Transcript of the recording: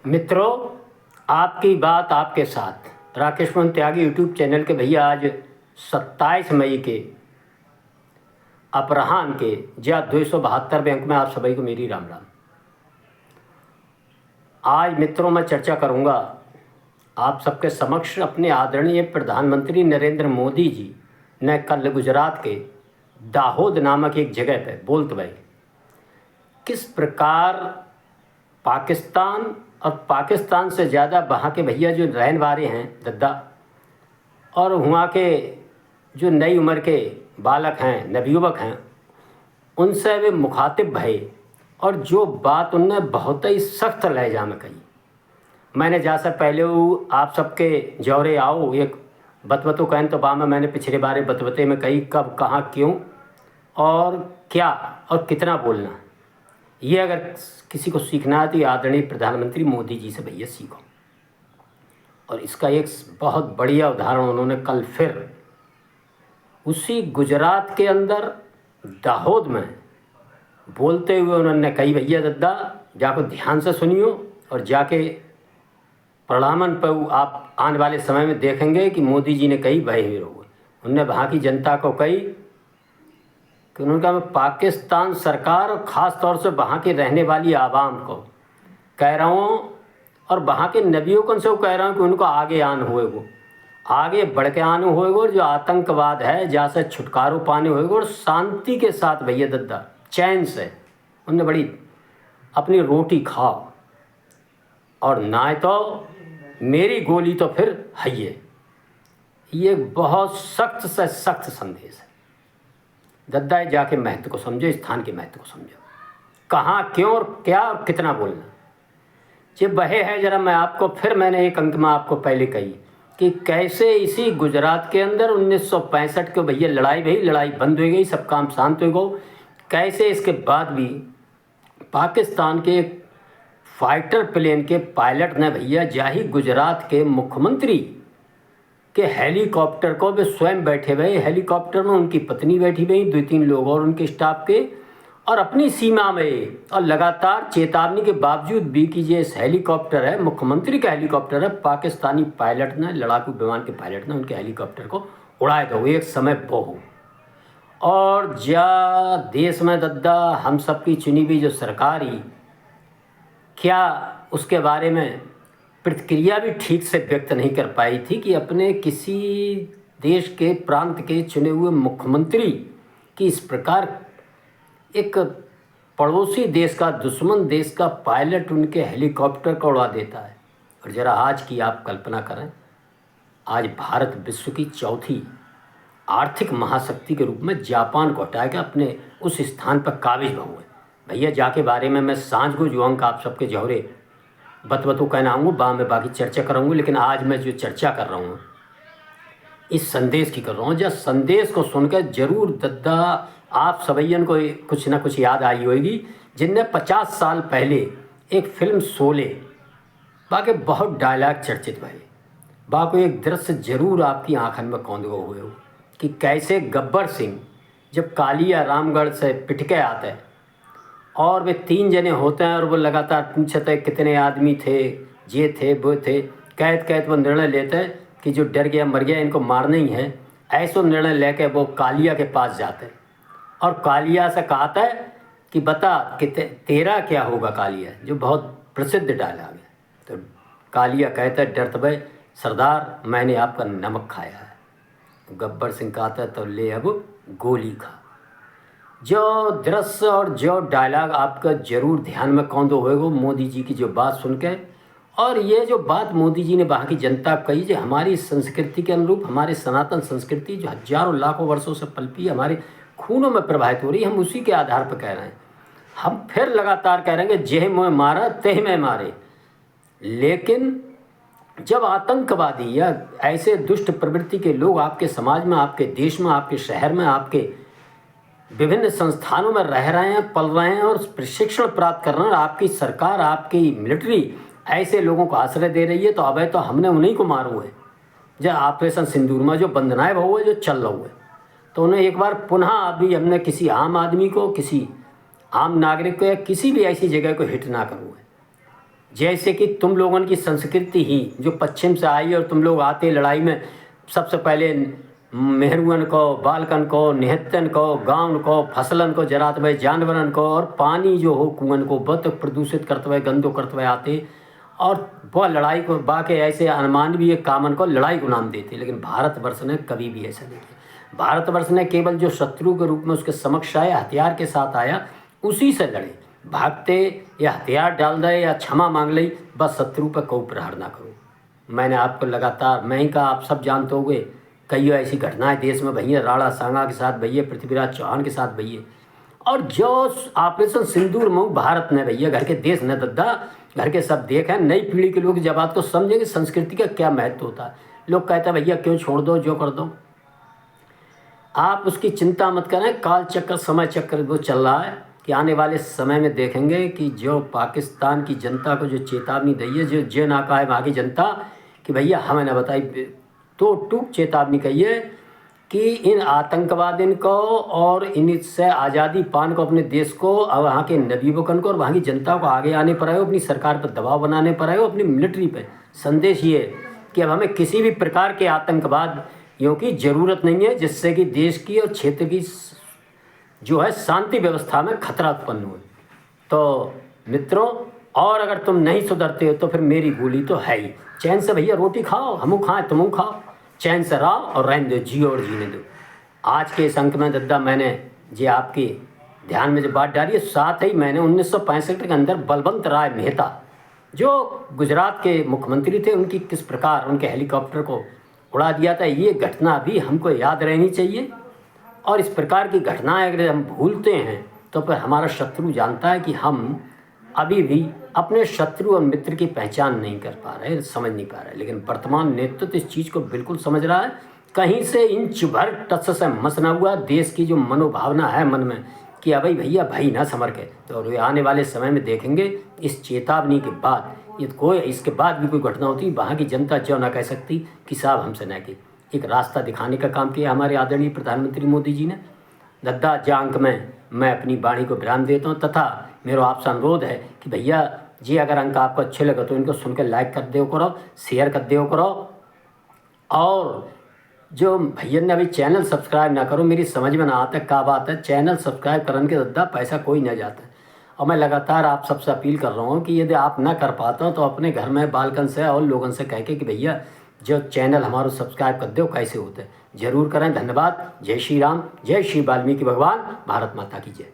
मित्रों, आपकी बात आपके साथ राकेश मोहन त्यागी यूट्यूब चैनल के भैया आज 27 मई के अपराह्न के 272 अंक में आप सभी को मेरी राम राम। आज मित्रों मैं चर्चा करूंगा आप सबके समक्ष अपने आदरणीय प्रधानमंत्री नरेंद्र मोदी जी ने कल गुजरात के दाहोद नामक एक जगह पर बोलते हुए किस प्रकार पाकिस्तान और पाकिस्तान से ज़्यादा वहाँ के भैया जो रहने वाले हैं दद्दा और वहाँ के जो नई उम्र के बालक हैं नवयुवक हैं उनसे वे मुखातिब भये और जो बात उनने बहुत ही सख्त लहजा में कही। मैंने जैसा पहले वो आप सबके जौरे आओ एक बतबतो कहन तो बा में मैंने पिछले बारे बतबते में कही कब कहाँ क्यों और क्या और कितना बोलना। ये अगर किसी को सीखना है तो ये आदरणीय प्रधानमंत्री मोदी जी से भैया सीखो। और इसका एक बहुत बढ़िया उदाहरण उन्होंने कल फिर उसी गुजरात के अंदर दाहोद में बोलते हुए उन्होंने कही भैया दद्दा जाको ध्यान से सुनियो और जाके प्रणामन पर आप आने वाले समय में देखेंगे कि मोदी जी ने कही भय हुए रहोगे। उनने वहाँ की जनता को कही कि उन्होंने कहा मैं पाकिस्तान सरकार और ख़ास तौर से वहाँ के रहने वाली आवाम को कह रहा हूँ और वहाँ के नबियों से कह रहा हूँ कि उनको आगे आने हुए वो आगे बढ़ के आने हुए और जो आतंकवाद है जहाँ से छुटकारो पाने हुए और शांति के साथ भैया दद्दा चैन से उनने बड़ी अपनी रोटी खाओ और ना तो मेरी गोली तो फिर है। ये बहुत सख्त से सख्त संदेश है दद्दा। जाके महत्व को समझो, स्थान के महत्व को समझो, कहाँ क्यों और क्या और कितना बोलना। ये बहे है जरा मैं आपको फिर मैंने एक अंक में आपको पहले कही कि कैसे इसी गुजरात के अंदर 1965 के भैया लड़ाई भई, लड़ाई बंद हो गई, सब काम शांत हो गए। कैसे इसके बाद भी पाकिस्तान के फाइटर प्लेन के पायलट ने भैया जाही गुजरात के मुख्यमंत्री के हेलीकॉप्टर को वे स्वयं बैठे हुए, हेलीकॉप्टर में उनकी पत्नी बैठी हुई, 2-3 लोग और उनके स्टाफ के, और अपनी सीमा में और लगातार चेतावनी के बावजूद भी कि ये इस हेलीकॉप्टर है मुख्यमंत्री का हेलीकॉप्टर है, पाकिस्तानी पायलट ने लड़ाकू विमान के पायलट ने उनके हेलीकॉप्टर को उड़ाए दो एक समय बहु। और जा देश में दद्दा हम सबकी चुनी हुई जो सरकारी क्या उसके बारे में प्रतिक्रिया भी ठीक से व्यक्त नहीं कर पाई थी कि अपने किसी देश के प्रांत के चुने हुए मुख्यमंत्री की इस प्रकार एक पड़ोसी देश का दुश्मन देश का पायलट उनके हेलीकॉप्टर को उड़ा देता है। और ज़रा आज की आप कल्पना करें, आज भारत विश्व की चौथी आर्थिक महाशक्ति के रूप में जापान को हटा के अपने उस स्थान पर काबिज हुए भैया। जाके बारे में मैं सांझ को जो अंक आप सबके जौहरे बतबतू कहना आऊँगा बा में बाकी चर्चा कराऊँगा। लेकिन आज मैं जो चर्चा कर रहा हूँ इस संदेश की कर रहा हूँ, जब संदेश को सुनकर जरूर दद्दा आप सबैयन को कुछ ना कुछ याद आई होगी जिनने 50 साल पहले एक फिल्म शोले बाकी बहुत डायलॉग चर्चित भये बाको एक दृश्य जरूर आपकी आंखन में कौंध हुए हो कि कैसे गब्बर सिंह जब कालिया रामगढ़ से पिटके आते हैं और वे 3 जने होते हैं और वो लगातार पूछते कितने आदमी थे, ये थे वो थे, कैद वो निर्णय लेते हैं कि जो डर गया मर गया इनको मारना ही है। ऐसा निर्णय लेके वो कालिया के पास जाते हैं और कालिया से कहता है कि बता कि तेरा क्या होगा कालिया, जो बहुत प्रसिद्ध डायलॉग है। तो कालिया कहता है डरत भाई सरदार मैंने आपका नमक खाया है। गब्बर सिंह कहता है तो ले अब गोली खा। जो दृश्य और जो डायलॉग आपका जरूर ध्यान में कौंधो होएगा मोदी जी की जो बात सुन के। और ये जो बात मोदी जी ने वहाँ की जनता कही जो हमारी संस्कृति के अनुरूप, हमारी सनातन संस्कृति जो हजारों लाखों वर्षों से पलपी हमारे खूनों में प्रवाहित हो रही है, हम उसी के आधार पर कह रहे हैं। हम फिर लगातार कह रहे हैं जेह मोह मारा तेह में मारे। लेकिन जब आतंकवादी या ऐसे दुष्ट प्रवृत्ति के लोग आपके समाज में, आपके देश में, आपके शहर में, आपके विभिन्न संस्थानों में रह रहे हैं, पल रहे हैं और प्रशिक्षण प्राप्त कर रहे हैं, आपकी सरकार, आपकी मिलिट्री ऐसे लोगों को आश्रय दे रही है, तो अब है तो हमने उन्हीं को मारू है। जो ऑपरेशन सिंदूर में जो बंधनाएं बहु है जो चल रहा है, तो उन्हें एक बार पुनः अभी हमने किसी आम आदमी को, किसी आम नागरिक को या किसी भी ऐसी जगह को हिट ना करूँ है। जैसे कि तुम लोगों की संस्कृति ही जो पश्चिम से आई और तुम लोग आते लड़ाई में सबसे पहले मेहरुअन को, बालकन को, निहत्तन को, गाँव को, फसलन को जरात भाई जानवरन को और पानी जो हो कुआं को बहुत प्रदूषित करते हुए गंदो करते हुए आते और वह लड़ाई को बाके ऐसे अनमानवीय कामन को लड़ाई को नाम देते। लेकिन भारतवर्ष ने कभी भी ऐसा नहीं किया। भारतवर्ष ने केवल जो शत्रु के रूप में उसके समक्ष आया, हथियार के साथ आया, उसी से लड़े। भागते या हथियार डाल दे या क्षमा मांग ली, बस शत्रु पर कोई प्रहार ना करो। मैंने आपको लगातार मैं ही कहा, आप सब जानते होंगे, कई ऐसी घटनाएं देश में भई है। राणा सांगा के साथ भई है, पृथ्वीराज चौहान के साथ भई है। और जो ऑपरेशन सिंदूर में भारत ने भैया घर के देश ने दद्दा घर के सब देखें। नई पीढ़ी के लोग जब बात को समझेंगे संस्कृति का क्या महत्व होता है। लोग कहते हैं भैया क्यों छोड़ दो, जो कर दो, आप उसकी चिंता मत करें। काल चक्कर समय चक्कर वो चल रहा है कि आने वाले समय में देखेंगे कि जो पाकिस्तान की जनता को जो चेतावनी दी है, जो ना कहा है वहाँ की जनता कि भैया हमें ना बताई, तो टूक चेतावनी कहिए कि इन आतंकवादियों को और इनसे आज़ादी पान को अपने देश को और वहाँ के नबीबकन को और वहाँ की जनता को आगे आने पर आए हो, अपनी सरकार पर दबाव बनाने पर आए हो, अपनी मिलिट्री पे। संदेश ये कि अब हमें किसी भी प्रकार के आतंकवादियों की ज़रूरत नहीं है जिससे कि देश की और क्षेत्र की जो है शांति व्यवस्था में खतरा उत्पन्न हुए। तो मित्रों, और अगर तुम नहीं सुधरते हो तो फिर मेरी गोली तो है ही। चैन से भैया रोटी खाओ, हमू खाएं तुम खाओ, चैन से रहो और रहने दो, जियो और जीने दो। आज के इस अंक में दद्दा मैंने जो आपके ध्यान में जो बात डाली है, साथ ही मैंने 1965 के अंदर बलवंत राय मेहता जो गुजरात के मुख्यमंत्री थे, उनकी किस प्रकार उनके हेलीकॉप्टर को उड़ा दिया था, ये घटना भी हमको याद रहनी चाहिए। और इस प्रकार की घटनाएं अगर हम भूलते हैं तो फिर हमारा शत्रु जानता है कि हम अभी भी अपने शत्रु और मित्र की पहचान नहीं कर पा रहे, समझ नहीं पा रहे। लेकिन वर्तमान नेतृत्व इस चीज़ को बिल्कुल समझ रहा है। कहीं से इंच भर टच से मसना हुआ देश की जो मनोभावना है मन में कि अभी भैया भाई ना समर के, तो आने वाले समय में देखेंगे इस चेतावनी के बाद इसके बाद भी कोई घटना होती, वहाँ की जनता जो ना कह सकती कि साहब हमसे ना की। एक रास्ता दिखाने का काम किया हमारे आदरणीय प्रधानमंत्री मोदी जी ने। दद्दा जांक में मैं अपनी वाणी को विराम देता हूँ तथा मेरा आपसे अनुरोध है कि भैया जी अगर अंक आपको अच्छे लगे तो इनको सुनकर लाइक कर दो करो, शेयर कर दो करो। और जो भैया ने अभी चैनल सब्सक्राइब ना करो, मेरी समझ में ना आता क्या बात है। चैनल सब्सक्राइब करने के दद्दा पैसा कोई ना जाता है। और मैं लगातार आप सबसे अपील कर रहा हूँ कि यदि आप ना कर पाते हो तो अपने घर में बालकन से और लोगों से कह के कि भैया जो चैनल हमारा सब्सक्राइब कर दो, कैसे होते ज़रूर करें। धन्यवाद। जय श्री राम, जय श्री वाल्मीकि भगवान, भारत माता की जय।